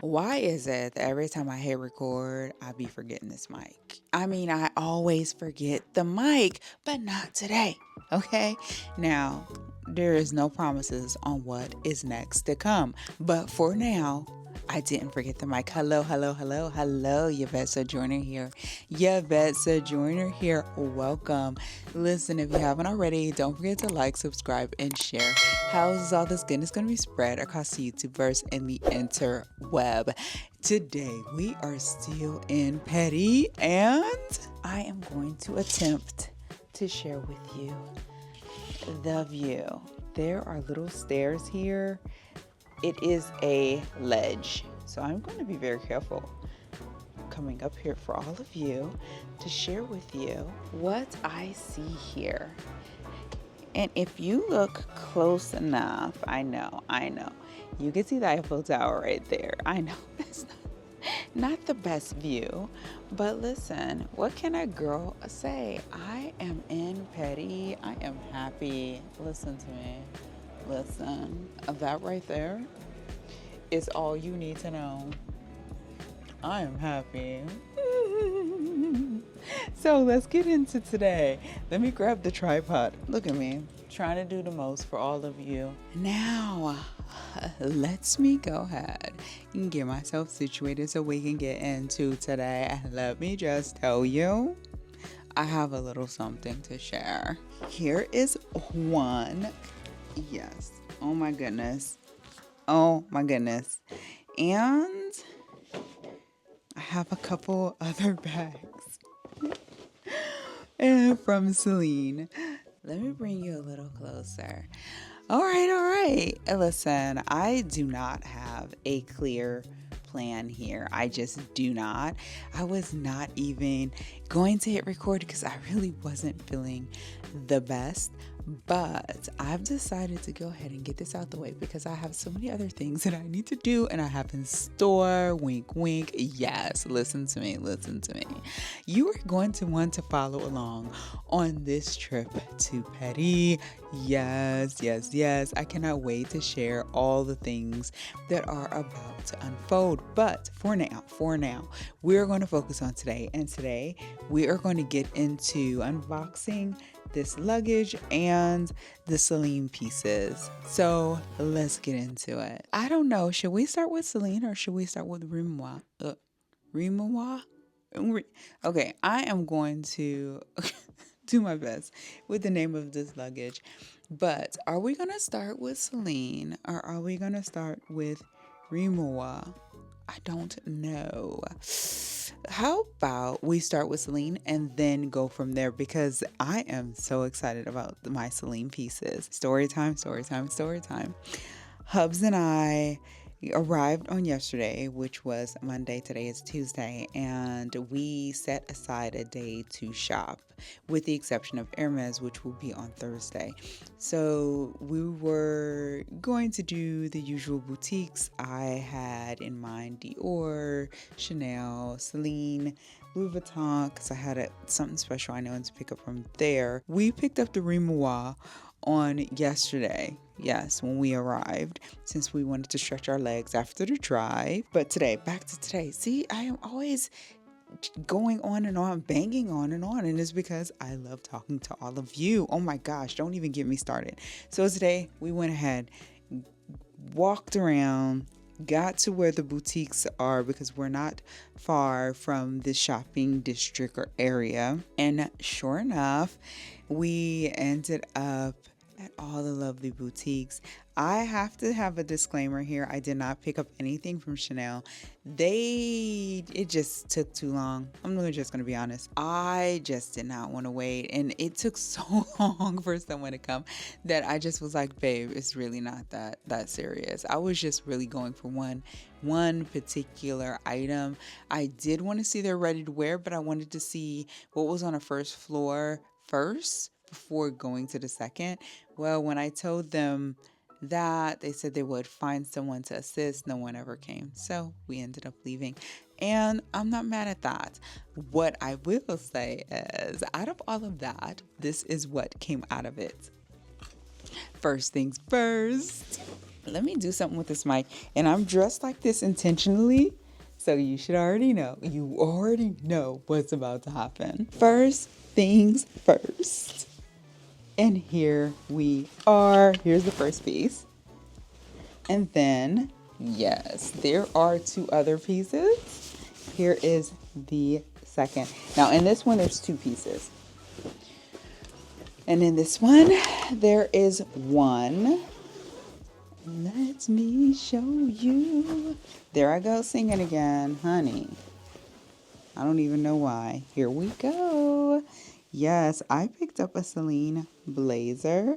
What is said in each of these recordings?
Why is it that every time I hit record, I be forgetting this mic? I mean, I always forget the mic, but not today. Okay? Now, there is no promises on what is next to come. But for now, I didn't forget the mic. Hello, hello, hello, hello, Yvette Sojourner here. Yvette Sojourner here. Welcome. Listen, if you haven't already, don't forget to like, subscribe, and share. How is all this goodness going to be spread across the YouTubeverse and the interweb? Today, we are still in Paris, and I am going to attempt to share with you the view. There are little stairs here. It is a ledge, so I'm going to be very careful coming up here for all of you to share with you what I see here. And if you look close enough, I know, you can see the Eiffel Tower right there. I know that's not the best view, but listen, what can a girl say? I am in Paris. I am happy. Listen to me. Listen, that right there is all you need to know. I am happy. So let's get into today. Let me grab the tripod. Look at me, trying to do the most for all of you. Now, let me go ahead and get myself situated so we can get into today. Let me just tell you, I have a little something to share. Here is one. Yes. Oh my goodness. Oh my goodness. And I have a couple other bags. And from Celine. Let me bring you a little closer. All right. Listen, I do not have a clear plan here. I just do not. I was not even going to hit record because I really wasn't feeling the best. But I've decided to go ahead and get this out the way because I have so many other things that I need to do and I have in store. Wink, wink. Yes, listen to me. You are going to want to follow along on this trip to Paris. Yes. I cannot wait to share all the things that are about to unfold. But for now, we're going to focus on today. And today we are going to get into unboxing this luggage and the Celine pieces. So let's get into it. I don't know. Should we start with Celine or should we start with Rimois? Rimois? Okay, I am going to do my best with the name of this luggage. But are we going to start with Celine or are we going to start with Rimois? I don't know. How about we start with Celine and then go from there because I am so excited about my Celine pieces. Story time. Hubs and I arrived on yesterday, which was Monday. Today is Tuesday, and we set aside a day to shop with the exception of Hermes, which will be on Thursday. So we were going to do the usual boutiques. I had in mind Dior, Chanel, Celine, Louis Vuitton, because I had something special I wanted to pick up from there. We picked up the Rimois on yesterday. Yes, when we arrived, since we wanted to stretch our legs after the drive. But today, back to today. See, I am always going on and on, banging on and on. And it's because I love talking to all of you. Oh my gosh, don't even get me started. So today, we went ahead, walked around, got to where the boutiques are because we're not far from the shopping district or area. And sure enough, we ended up at all the lovely boutiques. I have to have a disclaimer here. I did not pick up anything from Chanel. It just took too long. I'm just going to be honest. I just did not want to wait. And it took so long for someone to come that I just was like, babe, it's really not that serious. I was just really going for one particular item. I did want to see their ready to wear, but I wanted to see what was on the first floor first before going to the second. Well, when I told them that, they said they would find someone to assist. No one ever came. So we ended up leaving. And I'm not mad at that. What I will say is, out of all of that, this is what came out of it. First things first. let me do something with this mic. And I'm dressed like this intentionally. So you should already know. You already know what's about to happen. First things first. And here we are. Here's the first piece. And then, yes, there are two other pieces. Here is the second. Now, in this one, there's two pieces. And in this one, there is one. Let me show you. There I go singing again, honey. I don't even know why. Here we go. Yes, I picked up a Celine Blazer.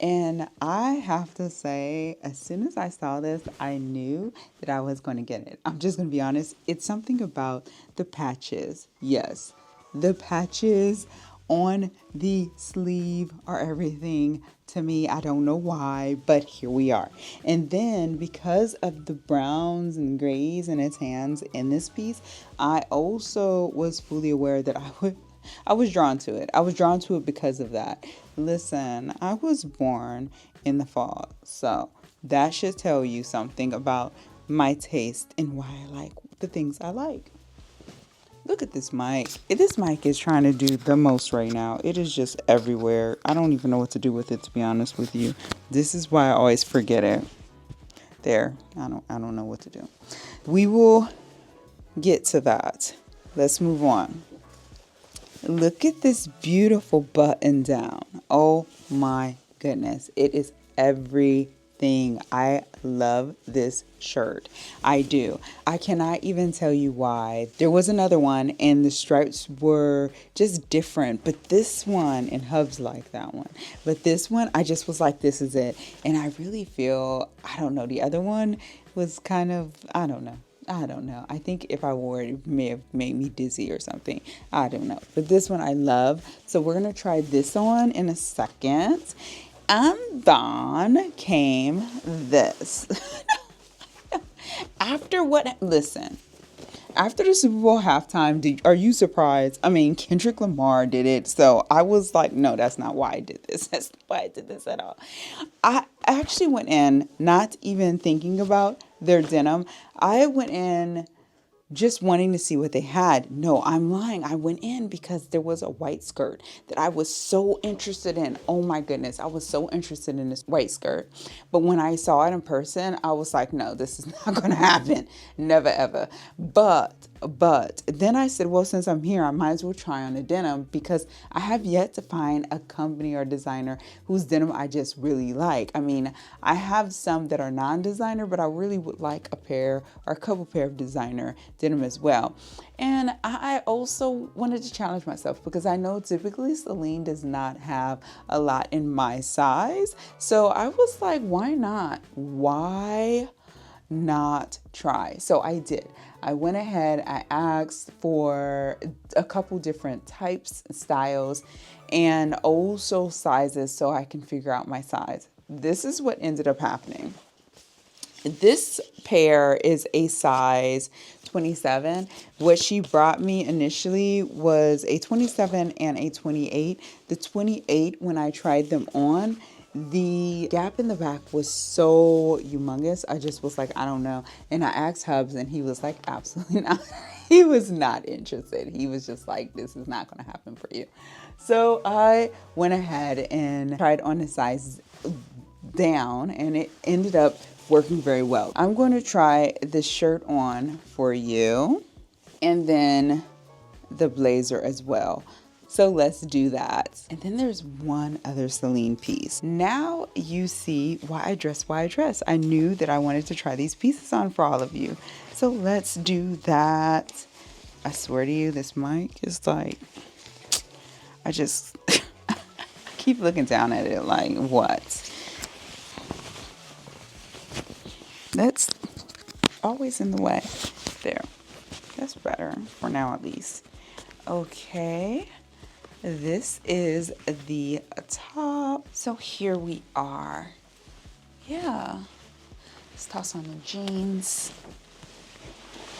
And I have to say, as soon as I saw this, I knew that I was going to get it. I'm just going to be honest. It's something about the patches. Yes, the patches on the sleeve are everything to me. I don't know why, but here we are. And then because of the browns and grays and its hands in this piece, I also was fully aware that I was drawn to it. I was drawn to it because of that. Listen, I was born in the fall, so that should tell you something about my taste and why I like the things I like. Look at this mic. This mic is trying to do the most right now. It is just everywhere. I don't even know what to do with it, to be honest with you. This is why I always forget it. There. I don't know what to do. We will get to that. Let's move on. Look at this beautiful button down. Oh my goodness. It is everything. I love this shirt. I do. I cannot even tell you why. There was another one and the stripes were just different, but this one, and Hubs like that one, but this one, I just was like, this is it. And I really feel, I don't know, the other one was kind of, I don't know. I think if I wore it, it may have made me dizzy or something. I don't know. But this one I love. So we're going to try this on in a second. And then came this. After the Super Bowl halftime, are you surprised? I mean, Kendrick Lamar did it. So I was like, no, that's not why I did this. That's not why I did this at all. I actually went in not even thinking about their denim. I went in just wanting to see what they had. No, I'm lying. I went in because there was a white skirt that I was so interested in. Oh my goodness. I was so interested in this white skirt. But when I saw it in person, I was like, no, this is not going to happen. Never, ever. But then I said, well, since I'm here, I might as well try on a denim because I have yet to find a company or designer whose denim I just really like. I mean, I have some that are non-designer, but I really would like a pair or a couple pair of designer denim as well. And I also wanted to challenge myself because I know typically Celine does not have a lot in my size. So I was like, why not? Why not try? So I did. I went ahead, I asked for a couple different types, styles, and also sizes so I can figure out my size. This is what ended up happening. This pair is a size 27. What she brought me initially was a 27 and a 28. The 28, when I tried them on, the gap in the back was so humongous. I just was like, I don't know. And I asked Hubs and he was like, absolutely not. He was not interested. He was just like, this is not going to happen for you. So I went ahead and tried on the size down and it ended up working very well. I'm going to try this shirt on for you and then the blazer as well. So let's do that. And then there's one other Celine piece. Now you see why I dress. I knew that I wanted to try these pieces on for all of you. So let's do that. I swear to you, this mic is like, I just keep looking down at it like, what? That's always in the way. There. That's better for now at least. Okay. This is the top. So here we are. Yeah. Let's toss on the jeans,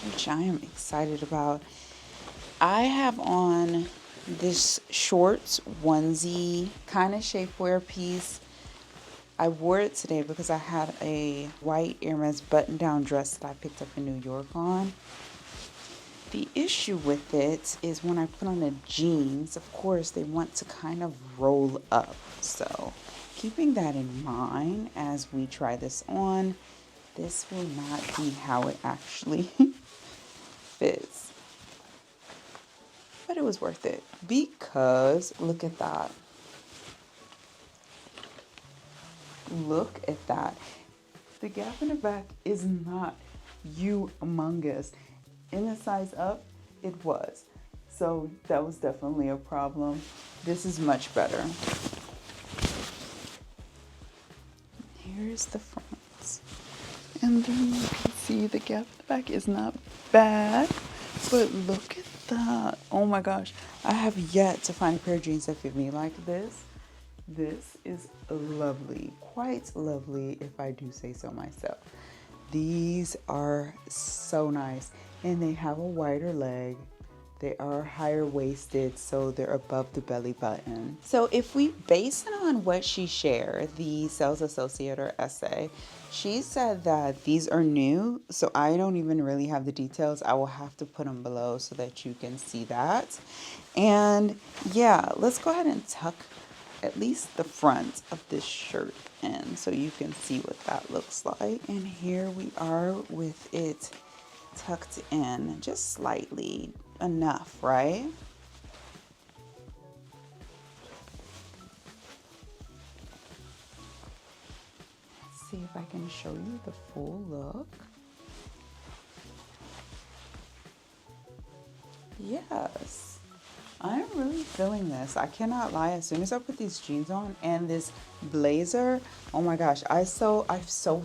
which I am excited about. I have on this shorts onesie kind of shapewear piece. I wore it today because I had a white Hermes button-down dress that I picked up in New York on. The issue with it is when I put on the jeans, of course, they want to kind of roll up. So keeping that in mind as we try this on, this will not be how it actually fits. But it was worth it because look at that. Look at that. The gap in the back is not humongous. In the size up, it was. So that was definitely a problem. This is much better. Here's the front. And then you can see the gap in the back is not bad. But look at that. Oh my gosh. I have yet to find a pair of jeans that fit me like this. This is lovely. Quite lovely, if I do say so myself. These are so nice. And they have a wider leg. They are higher waisted, so they're above the belly button. So if we base it on what she shared, the sales associate or SA, she said that these are new. So I don't even really have the details. I will have to put them below so that you can see that. And yeah, let's go ahead and tuck at least the front of this shirt in so you can see what that looks like. And here we are with it tucked in just slightly enough, right? Let's see if I can show you the full look. Yes, I'm really feeling this. I cannot lie. As soon as I put these jeans on and this blazer, oh my gosh, I've so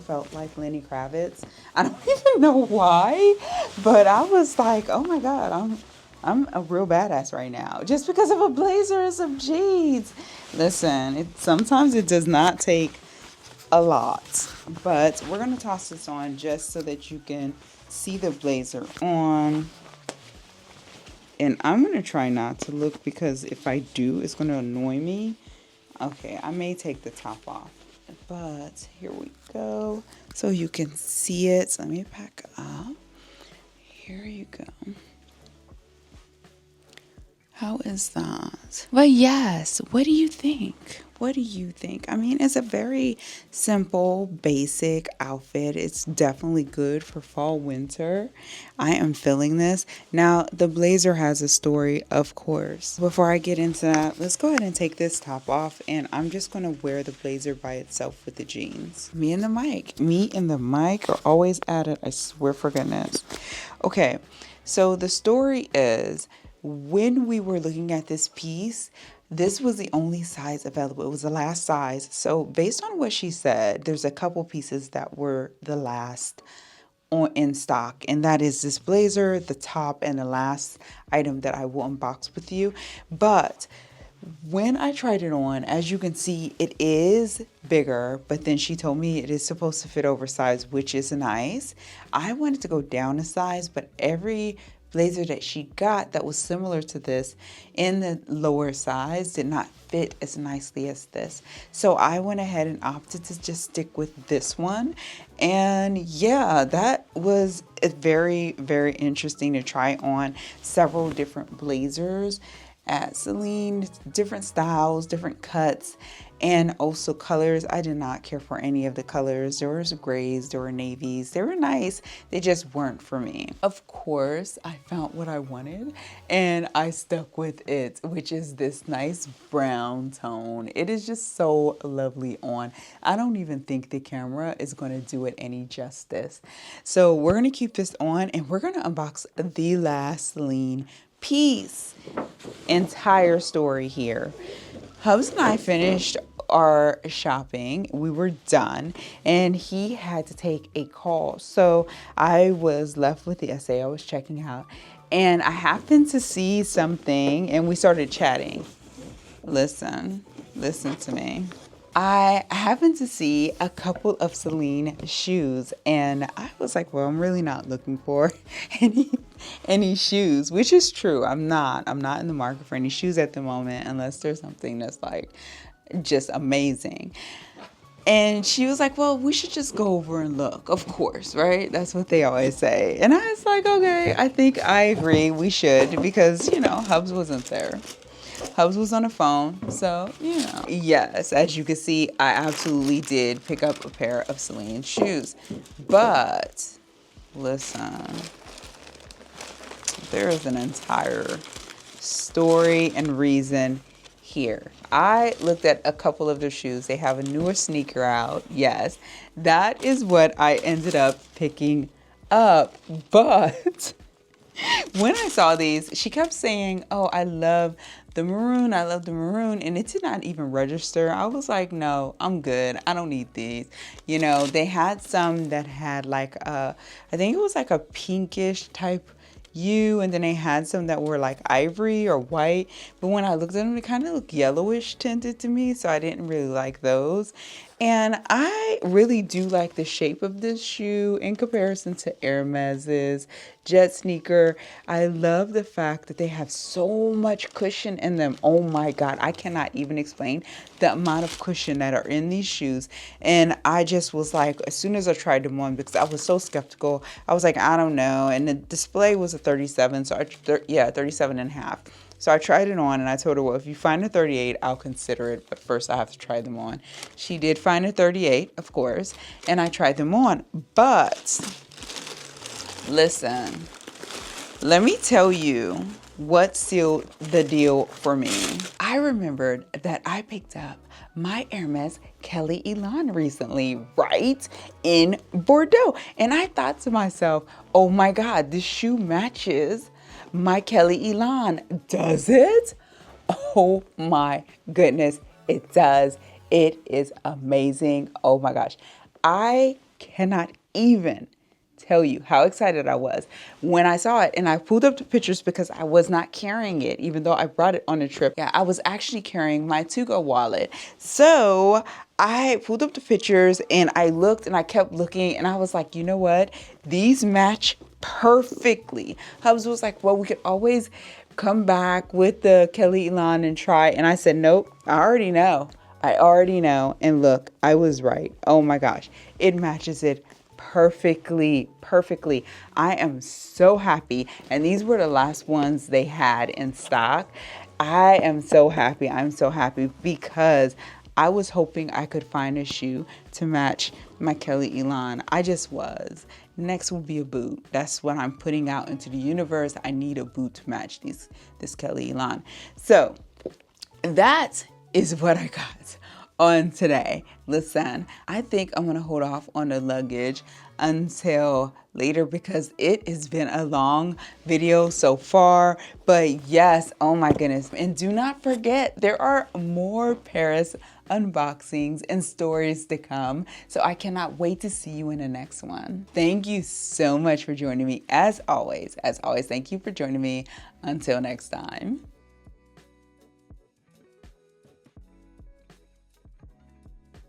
felt like Lenny Kravitz. I don't even know why, but I was like, oh my God, I'm a real badass right now just because of a blazer and some jeans. Listen, sometimes it does not take a lot, but we're gonna toss this on just so that you can see the blazer on. And I'm going to try not to look because if I do, it's going to annoy me. Okay, I may take the top off. But here we go. So you can see it. Let me pack up. Here you go. How is that? But yes, what do you think? What do you think? I mean, it's a very simple, basic outfit. It's definitely good for fall, winter. I am feeling this. Now, the blazer has a story, of course. Before I get into that, let's go ahead and take this top off. And I'm just going to wear the blazer by itself with the jeans. Me and the mic are always at it. I swear for goodness. Okay, so the story is, when we were looking at this piece, this was the only size available. It was the last size. So based on what she said, there's a couple pieces that were the last in stock. And that is this blazer, the top, and the last item that I will unbox with you. But when I tried it on, as you can see, it is bigger, but then she told me it is supposed to fit oversized, which is nice. I wanted to go down a size, but every blazer that she got that was similar to this in the lower size did not fit as nicely as this. So I went ahead and opted to just stick with this one. And yeah, that was very, very interesting to try on several different blazers at Celine, different styles, different cuts, and also colors. I did not care for any of the colors. There was grays, there were navies. They were nice. They just weren't for me. Of course, I found what I wanted and I stuck with it, which is this nice brown tone. It is just so lovely on. I don't even think the camera is going to do it any justice. So we're going to keep this on and we're going to unbox the last Celine piece. Entire story here. Hubs and I finished our shopping. We were done and he had to take a call. So I was left with the essay I was checking out and I happened to see something and we started chatting. Listen to me. I happened to see a couple of Celine shoes and I was like, well, I'm really not looking for any shoes, which is true. I'm not in the market for any shoes at the moment unless there's something that's like just amazing. And she was like, well, we should just go over and look. Of course, right? That's what they always say. And I was like, okay, I think I agree. We should, because, Hubs wasn't there. Hubs was on the phone. So, Yes, as you can see, I absolutely did pick up a pair of Celine shoes. But listen, there is an entire story and reason here. I looked at a couple of their shoes. They have a newer sneaker out. Yes, that is what I ended up picking up. But when I saw these, she kept saying, oh, I love the maroon. I love the maroon. And it did not even register. I was like, no, I'm good. I don't need these. They had some that had like I think it was like a pinkish type hue, and then they had some that were like ivory or white. But when I looked at them, they kind of looked yellowish tinted to me. So I didn't really like those. And I really do like the shape of this shoe in comparison to Hermes's Jet Sneaker. I love the fact that they have so much cushion in them. Oh my God, I cannot even explain the amount of cushion that are in these shoes. And I just was like, as soon as I tried them on, because I was so skeptical, I was like, I don't know. And the display was a 37, so 37 and a half. So I tried it on and I told her, well, if you find a 38, I'll consider it. But first I have to try them on. She did find a 38, of course, and I tried them on. But listen, let me tell you what sealed the deal for me. I remembered that I picked up my Hermes Kelly Elan recently, right in Bordeaux. And I thought to myself, oh my God, this shoe matches my Kelly Elan. Does it? Oh my goodness, it does. It is amazing. Oh my gosh. I cannot even tell you how excited I was when I saw it. And I pulled up the pictures because I was not carrying it, even though I brought it on a trip. Yeah, I was actually carrying my to-go wallet. So I pulled up the pictures and I looked and I kept looking and I was like, you know what? These match perfectly. Hubs was like, well, we could always come back with the Kelly Elan and try. And I said, nope, I already know. And look, I was right. Oh my gosh. It matches it perfectly. I am so happy. And these were the last ones they had in stock. I am so happy. I'm so happy because I was hoping I could find a shoe to match my Kelly Elan. I just was. Next will be a boot. That's what I'm putting out into the universe. I need a boot to match this Kelly Elan. So that is what I got on today. Listen, I think I'm going to hold off on the luggage until later because it has been a long video so far. But yes, oh my goodness. And do not forget, there are more Paris unboxings and stories to come. So I cannot wait to see you in the next one. Thank you so much for joining me. As always, thank you for joining me. Until next time.